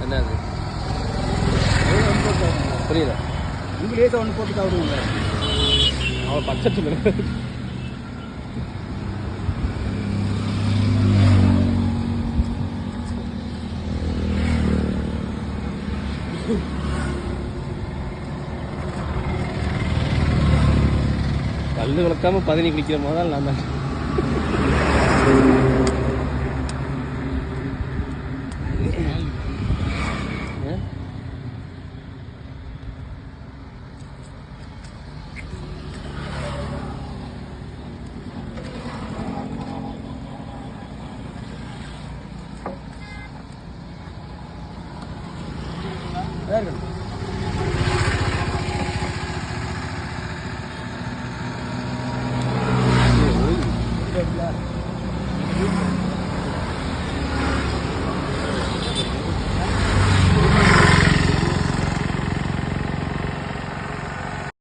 என்னது புரியல? இங்கே லேசாக ஒன்று போட்டு சாப்பிடுவோங்க. அவள் பச்சை சொல்லுங்க. பல்லு விளக்காம பதினி குளிக்கிற முதல் நான் தான். வேறு